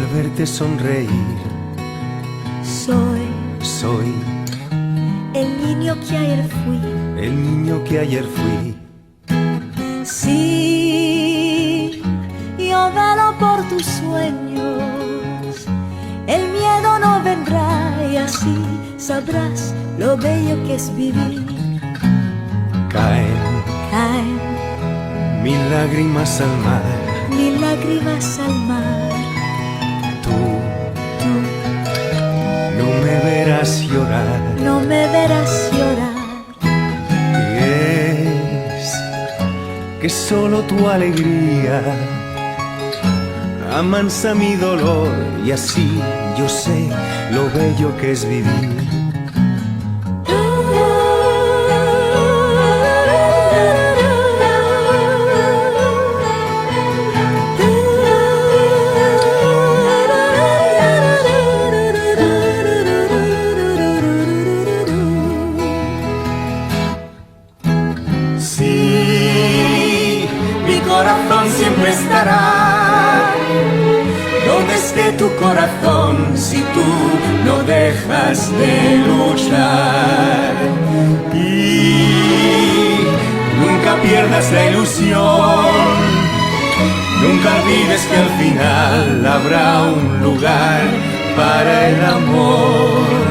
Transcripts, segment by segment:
al verte sonreír. Soy el niño que ayer fui. el niño que ayer fui. Sí, yo velo por tus sueños. El miedo no vendrá y así sabrás lo bello que es vivir. Caen mil lágrimas al mar. Mil lágrimas al mar. Tú no me verás llorar. No me verás llorar. Y es que solo tu alegría amansa mi dolor, y así yo sé lo bello que es vivir. Sí, mi corazón siempre estará donde esté tu corazón, si tú no dejas de luchar. Y nunca pierdas la ilusión, nunca olvides que al final habrá un lugar para el amor.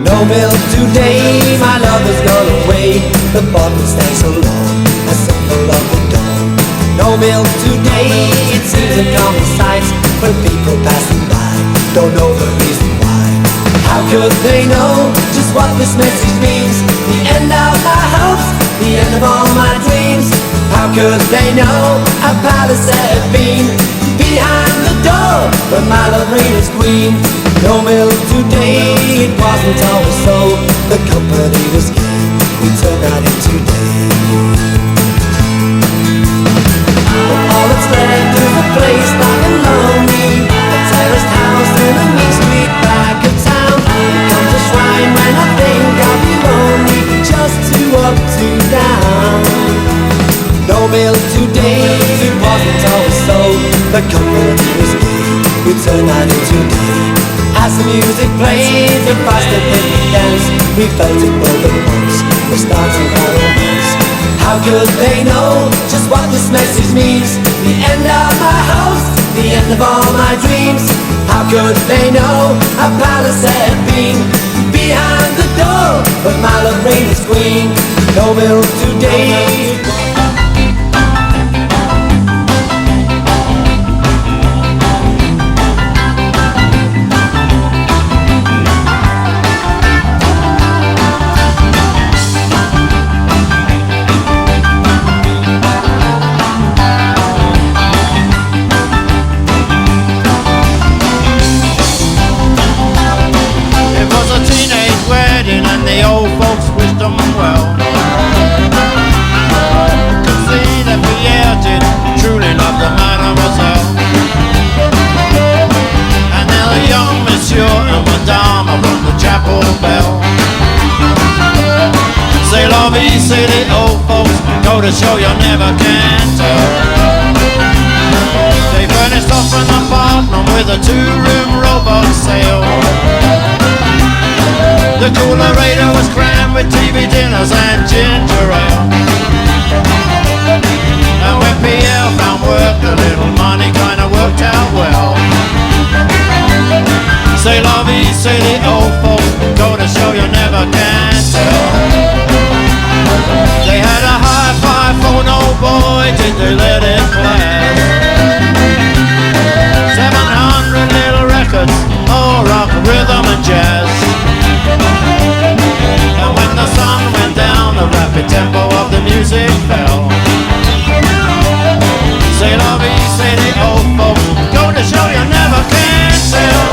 No milk today, my love has gone away. The bottle stands so long, a symbol of the dawn. No milk today, it seems a common sight. When people passing by don't know the reason why. How could they know just what this message means? The end of my hopes, the end of all my dreams. How could they know a palace had been behind the door where my love reigned as queen? No milk today, it wasn't always so. The company was gay, we turned night into day. But all that's left is a place dark and lonely, a terraced house in a mean street back of town. It comes a shrine when I think I'll be lonely, just two up, two down. No milk today, it wasn't always so. The company was gay, we turned night into day. As the music played, the faster than we danced, we felt it more than once, we're starting our romance. How could they know just what this message means? The end of my hopes, the end of all my dreams. How could they know a palace had been behind the door where my love reigned as queen? No milk today. And the old folks wished them well. Could see that Pierre did truly love the mademoiselle. And now the young monsieur and madame rung the chapel bell. Say la vie, say the old folks, go to show you never can tell. They furnished off an apartment with a two-room rowboat sail. The coolerator was crammed with TV dinners and ginger ale. And when Pierre found work, the little money kinda worked out well. Say la vie, say the old folks, go to show you never can tell. They had a hi-fi phone, oh boy, did they let it blast. 700 little records, all rock, rhythm and jazz. And when the sun went down, the rapid tempo of the music fell. Say la vie, say the old folks, go to show you never can tell.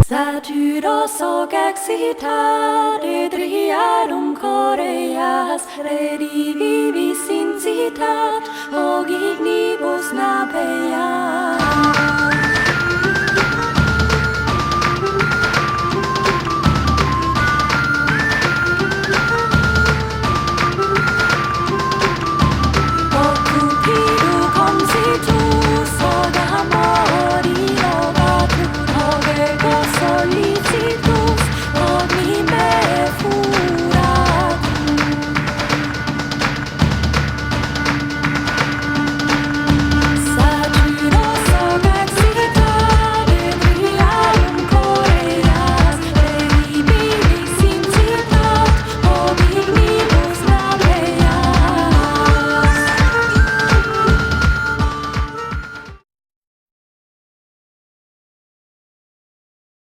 Satyroso exitare driarum Koreas redivivi sincitat, og ignibus napea.